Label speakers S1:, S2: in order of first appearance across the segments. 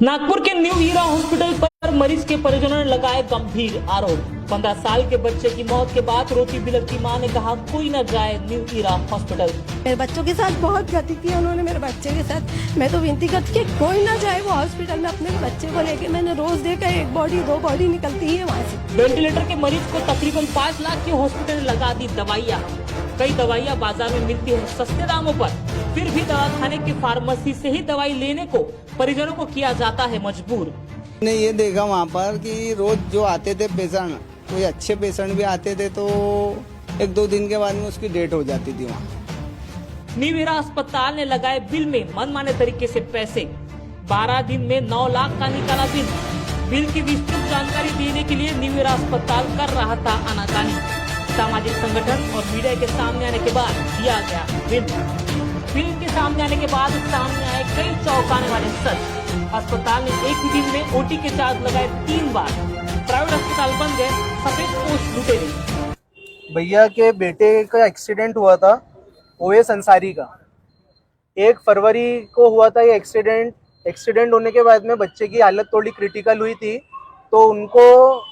S1: नागपुर के न्यू हीरा हॉस्पिटल पर मरीज के परिजनों ने लगाए गंभीर आरोप। 15 साल के बच्चे की मौत के बाद रोती बिलखती मां ने कहा कोई न जाए न्यू हीरा हॉस्पिटल।
S2: मेरे बच्चों के साथ बहुत गति की उन्होंने मेरे बच्चे के साथ। मैं तो विनती करती कि कोई ना जाए वो हॉस्पिटल में अपने बच्चे को लेके। मैंने रोज देखा एक बॉडी दो बॉडी निकलती है वहाँ से।
S1: वेंटिलेटर के मरीज को तकरीबन 5 लाख की हॉस्पिटल ने लगा दी दवाइयाँ। कई दवाइयाँ बाजार में मिलती है सस्ते दामों पर, फिर भी दवाखाने की फार्मेसी से ही दवाई लेने को परिजनों को किया जाता है मजबूर।
S3: ने ये देखा वहाँ पर कि रोज जो आते थे पेशेंट, कोई अच्छे पेशेंट भी आते थे तो 1-2 दिन के बाद में उसकी डेट हो जाती थी वहाँ।
S1: न्यू हीरा अस्पताल ने लगाए बिल में मनमाने तरीके से पैसे। 12 दिन में 9 लाख का निकाला बिल। बिल की विस्तृत जानकारी देने के लिए न्यू हीरा अस्पताल कर रहा था आनाकानी। सामाजिक संगठन और मीडिया के सामने आने के बाद दिया गया बिल। बिल के सामने आने के बाद सामने आए कई चौंकाने वाले सच। अस्पताल ने एक ही दिन में ओटी के चार्ज लगाए 3 बार। प्राइवेट अस्पताल बन गए, सफेद पोस्ट लूटे गई।
S4: भैया के बेटे का एक्सीडेंट हुआ था ओएस अंसारी का। 1 फरवरी को हुआ था ये एक्सीडेंट होने के बाद में बच्चे की हालत थोड़ी क्रिटिकल हुई थी, तो उनको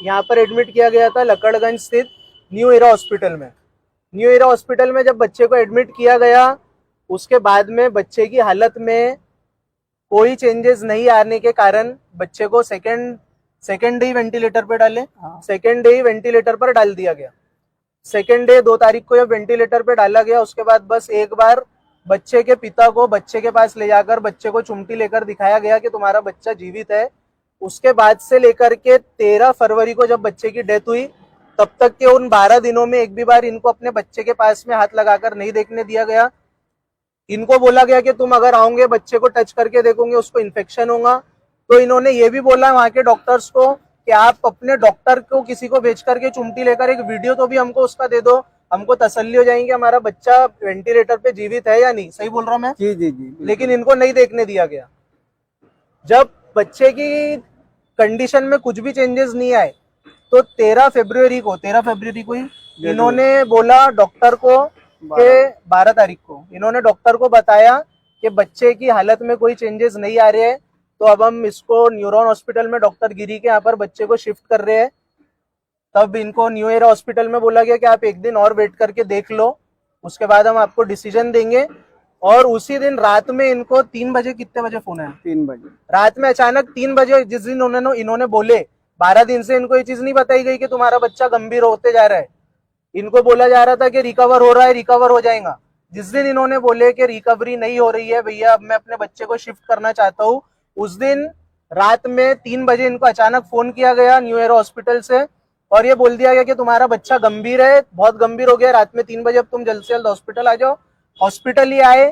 S4: यहाँ पर एडमिट किया गया था लकड़गंज स्थित न्यू हीरा हॉस्पिटल में। न्यू हीरा हॉस्पिटल में जब बच्चे को एडमिट किया गया, उसके बाद में बच्चे की हालत में कोई चेंजेस नहीं आने के कारण बच्चे को सेकेंड डे वेंटिलेटर पर डाले। सेकेंड डे वेंटिलेटर पर डाल दिया गया। सेकेंड डे 2 तारीख को जब वेंटिलेटर पे डाला गया, उसके बाद बस एक बार बच्चे के पिता को बच्चे के पास ले जाकर बच्चे को चुमटी लेकर दिखाया गया कि तुम्हारा बच्चा जीवित है। उसके बाद से लेकर के 13 फरवरी को जब बच्चे की डेथ हुई, तब तक के उन 12 दिनों में एक भी बार इनको अपने बच्चे के पास में हाथ लगाकर नहीं देखने दिया गया। इनको बोला गया कि तुम अगर आओगे बच्चे को टच करके देखोगे उसको इन्फेक्शन होगा। तो इन्होंने ये भी बोला वहाँ के डॉक्टर्स को कि आप अपने डॉक्टर को किसी को भेज करके चुमटी लेकर एक वीडियो तो भी हमको उसका दे दो, हमको तसल्ली हो जाएगी हमारा बच्चा वेंटिलेटर पे जीवित है या नहीं। सही बोल रहा हूँ मैं?
S3: जी।
S4: लेकिन इनको नहीं देखने दिया गया। जब बच्चे की कंडीशन में कुछ भी चेंजेस नहीं आए, तो 13 फरवरी को ही इन्होंने बोला डॉक्टर को कि 12 तारीख को इन्होंने डॉक्टर को बताया कि बच्चे की हालत में कोई चेंजेस नहीं आ रहे हैं, तो अब हम इसको न्यूरॉन हॉस्पिटल में डॉक्टर गिरी के यहाँ पर बच्चे को शिफ्ट कर रहे हैं। तब इनको न्यू हीरा हॉस्पिटल में बोला गया कि आप एक दिन और वेट करके देख लो, उसके बाद हम आपको डिसीजन देंगे। और उसी दिन रात में इनको 3 बजे, कितने बजे फोन आया?
S3: 3 बजे
S4: रात में अचानक 3 बजे, जिस दिन इन्होंने बोले 12 दिन से इनको ये चीज नहीं बताई गई कि तुम्हारा बच्चा गंभीर होते जा रहा है। इनको बोला जा रहा था कि रिकवर हो रहा है, रिकवर हो जाएगा। जिस दिन इन्होंने बोले कि रिकवरी नहीं हो रही है भैया, अब मैं अपने बच्चे को शिफ्ट करना चाहता हूँ, उस दिन रात में 3 बजे इनको अचानक फोन किया गया न्यू हीरा हॉस्पिटल से और ये बोल दिया गया कि तुम्हारा बच्चा गंभीर है, बहुत गंभीर हो गया रात में 3 बजे, अब तुम जल्द से जल्द हॉस्पिटल आ जाओ। हॉस्पिटल ही आए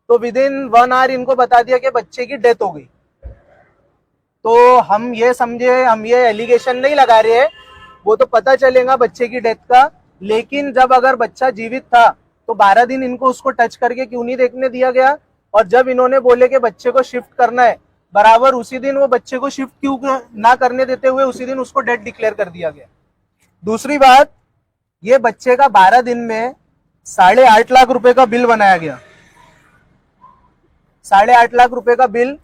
S4: तो विदिन 1 आवर इनको बता दिया कि बच्चे की डेथ हो गई। तो हम ये समझे, हम ये एलिगेशन नहीं लगा रहे हैं, वो तो पता चलेगा बच्चे की डेथ का। लेकिन जब अगर बच्चा जीवित था तो 12 दिन इनको उसको टच करके क्यों नहीं देखने दिया गया? और जब इन्होंने बोले कि बच्चे को शिफ्ट करना है, बराबर उसी दिन वो बच्चे को शिफ्ट क्यों ना करने देते हुए उसी दिन उसको डेड डिक्लेयर कर दिया गया। दूसरी बात, ये बच्चे का 12 दिन में 8.5 लाख रुपए का बिल बनाया गया। 8.5 लाख रुपए का बिल।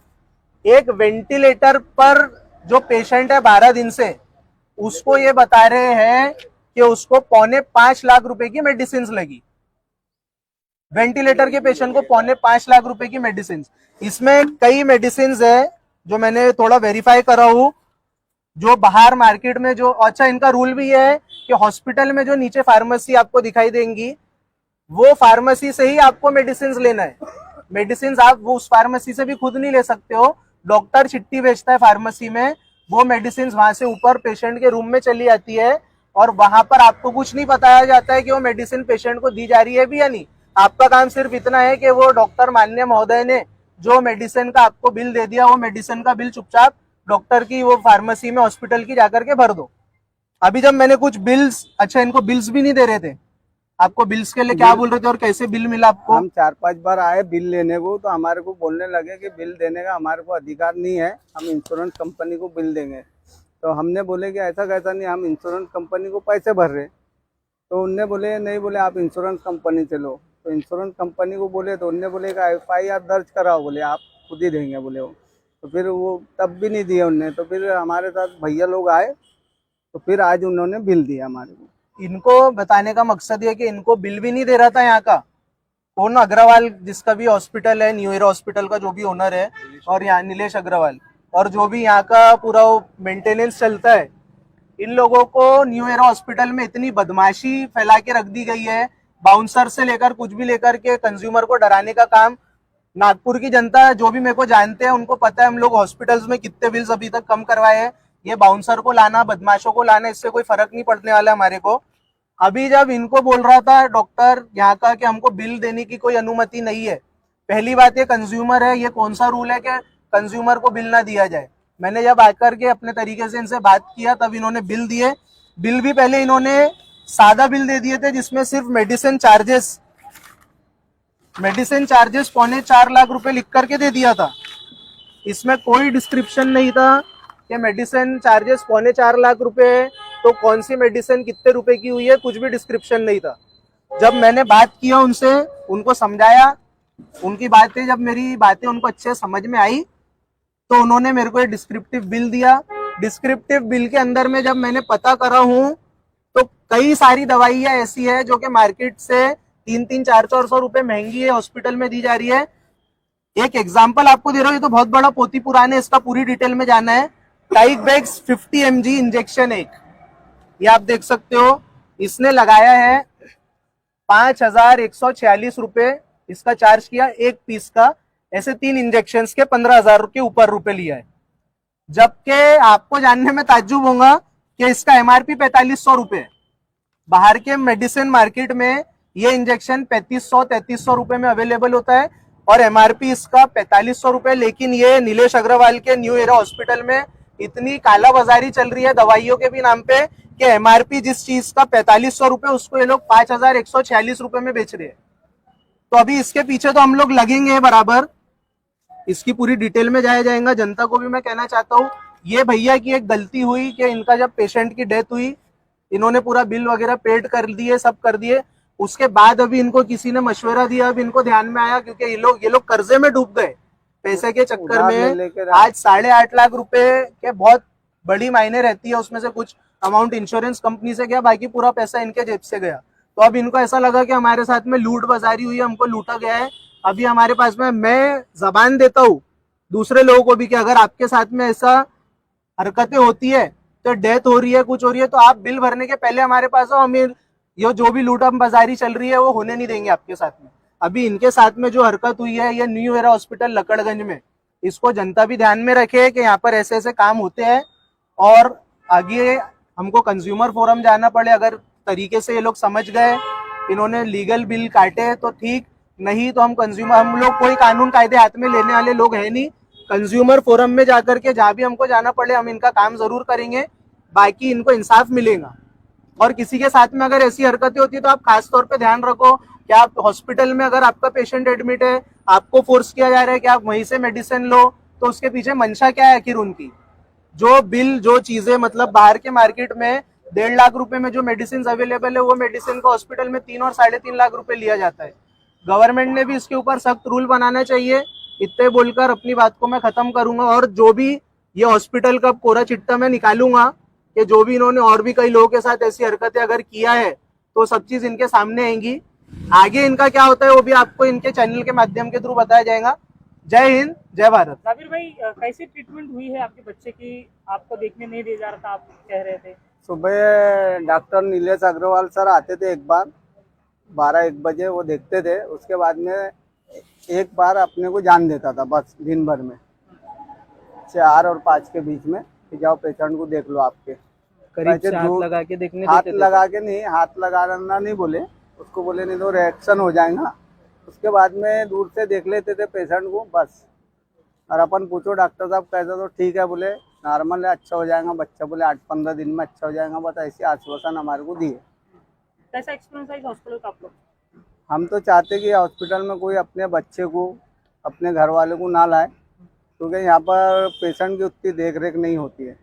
S4: एक वेंटिलेटर पर जो पेशेंट है 12 दिन से, उसको ये बता रहे हैं कि उसको 4.25 लाख रुपए की मेडिसिन लगी। वेंटिलेटर के पेशेंट को 4.25 लाख रुपए की मेडिसिन। इसमें कई मेडिसिन है जो मैंने थोड़ा वेरीफाई करा हूं, जो बाहर मार्केट में जो, अच्छा इनका रूल भी है कि हॉस्पिटल में जो नीचे फार्मेसी आपको दिखाई देंगी, वो फार्मेसी से ही आपको मेडिसिन लेना है। मेडिसिन आप वो उस फार्मेसी से भी खुद नहीं ले सकते हो, डॉक्टर चिट्ठी भेजता है फार्मेसी में, वो मेडिसिन वहां से ऊपर पेशेंट के रूम में चली आती है और वहां पर आपको कुछ नहीं बताया जाता है कि वो मेडिसिन पेशेंट को दी जा रही है भी या नहीं। आपका काम सिर्फ इतना है कि वो डॉक्टर माननीय महोदय ने जो मेडिसिन का आपको बिल दे दिया, वो मेडिसिन का बिल चुपचाप डॉक्टर की वो फार्मेसी में हॉस्पिटल की जाकर के भर दो। अभी जब मैंने कुछ बिल्स, अच्छा इनको बिल्स भी नहीं दे रहे थे, आपको बिल्स के लिए क्या बोल रहे थे और कैसे बिल मिला आपको?
S3: हम 4-5 बार आए बिल लेने को, तो हमारे को बोलने लगे कि बिल देने का हमारे को अधिकार नहीं है, हम इंश्योरेंस कंपनी को बिल देंगे। तो हमने बोले कि ऐसा कैसा नहीं, हम इंश्योरेंस कंपनी को पैसे भर रहे। तो उनने बोले नहीं, बोले आप इंश्योरेंस कंपनी से लो। तो इंश्योरेंस कंपनी को बोले तो उनने बोले कि FIR दर्ज कराओ, बोले आप खुद ही देंगे बोले वो। तो फिर वो तब भी नहीं दिए उनने। तो फिर हमारे साथ भैया लोग आए, तो फिर आज उन्होंने बिल दिया हमारे को।
S4: इनको बताने का मकसद ये कि इनको बिल भी नहीं दे रहा था यहाँ का कौन, अग्रवाल जिसका भी हॉस्पिटल है, न्यू एरा हॉस्पिटल का जो भी ओनर है, और यहाँ नीलेश अग्रवाल, और जो भी यहाँ का पूरा मेंटेनेंस चलता है, इन लोगों को न्यू एरा हॉस्पिटल में इतनी बदमाशी फैला के रख दी गई है। बाउंसर से लेकर कुछ भी लेकर के कंज्यूमर को डराने का काम। नागपुर की जनता जो भी मेरे को जानते हैं उनको पता है हम लोग हॉस्पिटल्स में कितने बिल्स अभी तक कम करवाए हैं। ये बाउंसर को लाना, बदमाशों को लाना, इससे कोई फर्क नहीं पड़ने वाला हमारे को। अभी जब इनको बोल रहा था डॉक्टर यहाँ का कि हमको बिल देने की कोई अनुमति नहीं है, पहली बात ये कंज्यूमर है, ये कौन सा रूल है कि कंज्यूमर को बिल ना दिया जाए। मैंने जब आकर के अपने तरीके से इनसे बात किया तब इन्होंने बिल दिए। बिल भी पहले इन्होंने सादा बिल दे दिए थे जिसमें सिर्फ मेडिसिन चार्जेस 4.25 लाख रुपए लिख करके दे दिया था। इसमें कोई डिस्क्रिप्शन नहीं था कि मेडिसिन चार्जेस 4.25 लाख रुपए है तो कौन सी मेडिसिन कितने रुपए की हुई है, कुछ भी डिस्क्रिप्शन नहीं था। जब मैंने बात किया उनसे, उनको समझाया, उनकी बातें जब मेरी बातें उनको अच्छे समझ में आई तो उन्होंने मेरे को एक डिस्क्रिप्टिव बिल दिया। डिस्क्रिप्टिव बिल के अंदर में जब मैंने पता करा हूं तो कई सारी दवाइयां ऐसी है जो कि मार्केट से 300-400 रुपए महंगी है, हॉस्पिटल में दी जा रही है। एक एग्जांपल आपको दे रहा हूँ, ये तो बहुत बड़ा पोती पुराने, इसका पूरी डिटेल में जाना है। टाइकबैक्स 50 mg इंजेक्शन एक, ये आप देख सकते हो, इसने लगाया है 5,146 रुपए इसका चार्ज किया एक पीस का। ऐसे 3 इंजेक्शन के 15,000 के ऊपर रुपए लिया है। जबकि आपको जानने में ताज्जुब होगा कि इसका एमआरपी 4,500 रुपए है। बाहर के मेडिसिन मार्केट में ये इंजेक्शन 3,500-3,300 रुपए में अवेलेबल होता है और एमआरपी इसका 4,500 रुपए। लेकिन ये नीलेश अग्रवाल के न्यू एरा हॉस्पिटल में इतनी कालाबाजारी चल रही है दवाइयों के भी नाम पे कि एमआरपी जिस चीज का 4,500 रुपए उसको ये लोग 5,146 रुपए में बेच रहे हैं। तो अभी इसके पीछे तो हम लोग लगेंगे बराबर, इसकी पूरी डिटेल में जाया जाएगा। जनता को भी मैं कहना चाहता हूँ, ये भैया की एक गलती हुई कि इनका जब पेशेंट की डेथ हुई इन्होंने पूरा बिल वगैरह पेड कर दिए, सब कर दिए। उसके बाद अभी इनको किसी ने मशवरा दिया, अब इनको ध्यान में आया क्योंकि ये लोग कर्जे में डूब गए पैसे के चक्कर में। आज 8.5 लाख रुपए के बहुत बड़ी मायने रहती है, उसमें से कुछ अमाउंट इंश्योरेंस कंपनी से गया, बाकी पूरा पैसा इनके जेब से गया। तो अब इनको ऐसा लगा कि हमारे साथ में लूट बाजारी हुई है, हमको लूटा गया है। अभी हमारे पास में, मैं जबान देता हूँ दूसरे लोगों को भी कि अगर आपके साथ में ऐसा हरकतें होती है, तो डेथ हो रही है, कुछ हो रही है, तो आप बिल भरने के पहले हमारे पास आओ, हमें ये जो भी लूट बाजारी चल रही है वो होने नहीं देंगे आपके साथ में। अभी इनके साथ में जो हरकत हुई है ये न्यू एरा हॉस्पिटल लकड़गंज में, इसको जनता भी ध्यान में रखे कि यहाँ पर ऐसे ऐसे काम होते हैं और आगे हमको कंज्यूमर फोरम जाना पड़े। अगर तरीके से ये लोग समझ गए, इन्होंने लीगल बिल काटे तो ठीक, नहीं तो हम लोग कोई कानून कायदे हाथ में लेने वाले लोग है नहीं। कंज्यूमर फोरम में जाकर के जहाँ भी हमको जाना पड़े हम इनका काम जरूर करेंगे, बाकी इनको इंसाफ मिलेगा। और किसी के साथ में अगर ऐसी हरकतें होती है तो आप खास तौर पे ध्यान रखो कि आप हॉस्पिटल में अगर आपका पेशेंट एडमिट है, आपको फोर्स किया जा रहा है कि आप वहीं से मेडिसिन लो, तो उसके पीछे मंशा क्या है आखिर उनकी। जो बिल, जो चीजें मतलब बाहर के मार्केट में 1.5 लाख रुपए में जो मेडिसिन अवेलेबल है वो मेडिसिन को हॉस्पिटल में 3 और 3.5 लाख रुपए लिया जाता है। गवर्नमेंट ने भी इसके ऊपर सख्त रूल बनाना चाहिए। इतने बोलकर अपनी बात को मैं खत्म करूंगा। और जो भी ये हॉस्पिटल का कोरा चिट्टा मैं निकालूंगा कि जो भी इन्होंने और भी कई लोगों के साथ ऐसी हरकतें अगर किया है तो सब चीज इनके सामने आएंगी। आगे इनका क्या होता है वो भी आपको इनके चैनल के माध्यम के थ्रू बताया जाएगा। जय हिंद, जय भारत।
S1: जाबिर भाई, कैसी ट्रीटमेंट हुई है आपके बच्चे की? आपको देखने नहीं दे जा रहा था, आप कह रहे थे।
S3: सुबह डॉक्टर नीलेश अग्रवाल सर आते थे एक बार 12-1 बजे, वो देखते थे। उसके बाद में एक बार अपने को जान देता था बस दिन भर में 4 और 5 के बीच में कि जाओ पेशेंट को देख लो। आपके
S4: करीब से हाथ लगा के देखने
S3: हाथ
S4: देते
S3: लगा के नहीं, हाथ लगाना नहीं बोले उसको, बोले नहीं तो रिएक्शन हो जाएगा। उसके बाद में दूर से देख लेते थे पेशेंट को बस। और अपन पूछो डॉक्टर साहब कैसा, तो ठीक है बोले, नॉर्मल है, अच्छा हो जाएगा बच्चा, बोले 8-15 दिन में अच्छा हो जाएगा। बस ऐसी आश्वासन हमारे को दिए।
S1: कैसा एक्सपीरियंस है इस हॉस्पिटल का आप लोग?
S3: हम तो चाहते कि हॉस्पिटल में कोई अपने बच्चे को, अपने घर वाले को ना लाए, क्योंकि यहाँ पर पेशेंट की उतनी देख रेख नहीं होती है।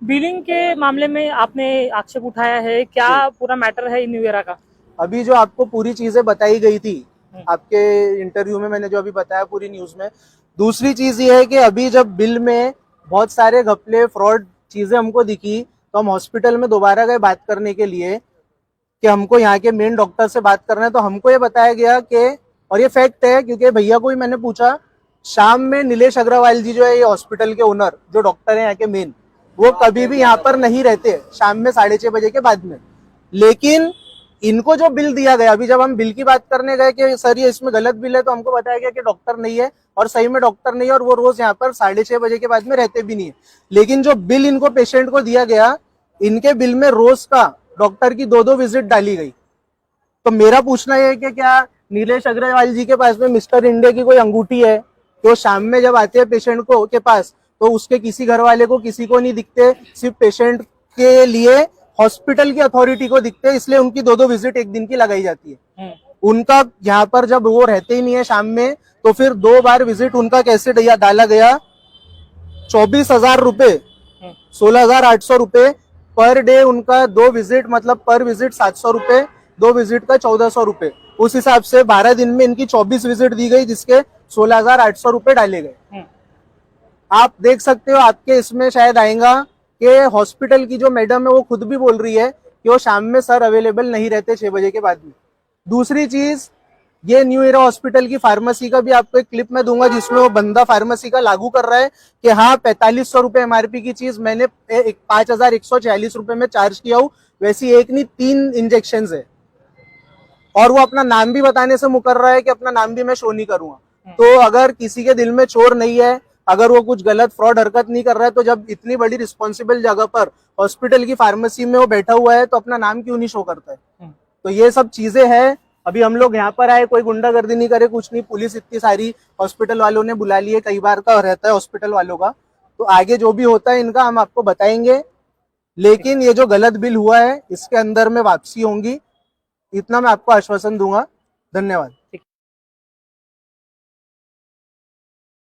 S1: बिलिंग के मामले में आपने आक्षेप उठाया है, क्या पूरा मैटर है न्यू एरा का?
S4: अभी जो आपको पूरी चीजें बताई गई थी आपके इंटरव्यू में मैंने जो अभी बताया पूरी न्यूज में। दूसरी चीज ये है कि अभी जब बिल में बहुत सारे घपले फ्रॉड चीजें हमको दिखी तो हम हॉस्पिटल में दोबारा गए बात करने के लिए कि हमको यहाँ के मेन डॉक्टर से बात करना है। तो हमको ये बताया गया कि, और ये फैक्ट है क्योंकि भैया को ही मैंने पूछा, शाम में नीलेश अग्रवाल जी जो है ये हॉस्पिटल के ओनर जो डॉक्टर है यहाँ के मेन, वो कभी भी यहाँ पर नहीं रहते शाम में 6:30 बजे के बाद में। लेकिन इनको जो बिल दिया गया, अभी जब हम बिल की बात करने गए कि सर ये इसमें गलत बिल है, तो हमको बताया गया कि डॉक्टर नहीं है, और सही में डॉक्टर नहीं है, और वो रोज यहाँ पर 6:30 बजे के बाद में रहते भी नहीं है। लेकिन जो बिल इनको पेशेंट को दिया गया, इनके बिल में रोज का डॉक्टर की 2-2 विजिट डाली गई। तो मेरा पूछना यह है कि क्या नीलेश अग्रवाल जी के पास में मिस्टर इंडिया की कोई अंगूठी है कि वो शाम में जब आते हैं पेशेंट को के पास तो उसके किसी घर वाले को किसी को नहीं दिखते, सिर्फ पेशेंट के लिए हॉस्पिटल की अथॉरिटी को दिखते हैं, इसलिए उनकी 2-2 विजिट एक दिन की लगाई जाती है। उनका यहाँ पर जब वो रहते ही नहीं है शाम में, तो फिर 2 बार विजिट उनका कैसे डाला गया? 24,000 रुपए, 16,800 रुपए पर डे उनका 2 विजिट, मतलब पर विजिट 700 रुपए, 2 विजिट का 1,400 रुपए। उस हिसाब से 12 दिन में इनकी 24 विजिट दी गई, जिसके 16,800 रुपए डाले गए। आप देख सकते हो, आपके इसमें शायद आएगा कि हॉस्पिटल की जो मैडम है वो खुद भी बोल रही है कि वो शाम में सर अवेलेबल नहीं रहते 6 बजे के बाद में। दूसरी चीज, ये न्यू एरा हॉस्पिटल की फार्मेसी का भी आपको एक क्लिप में दूंगा जिसमें वो बंदा फार्मेसी का लागू कर रहा है कि हाँ 4,500 रुपए एमआरपी की चीज मैंने 5,146 रुपए में चार्ज किया हूँ। वैसी एक नहीं 3 इंजेक्शन है, और वो अपना नाम भी बताने से मुकर रहा है कि अपना नाम भी मैं शो नहीं करूंगा। तो अगर किसी के दिल में चोर नहीं है, अगर वो कुछ गलत फ्रॉड हरकत नहीं कर रहा है, तो जब इतनी बड़ी रिस्पॉन्सिबल जगह पर हॉस्पिटल की फार्मेसी में वो बैठा हुआ है तो अपना नाम क्यों नहीं शो करता है? तो ये सब चीजें हैं। अभी हम लोग यहाँ पर आए, कोई गुंडागर्दी नहीं करे, कुछ नहीं, पुलिस इतनी सारी हॉस्पिटल वालों ने बुला ली है, कई बार का रहता है हॉस्पिटल वालों का। तो आगे जो भी होता है इनका हम आपको बताएंगे, लेकिन ये जो गलत बिल हुआ है इसके अंदर में वापसी होंगी, इतना मैं आपको आश्वासन दूंगा। धन्यवाद।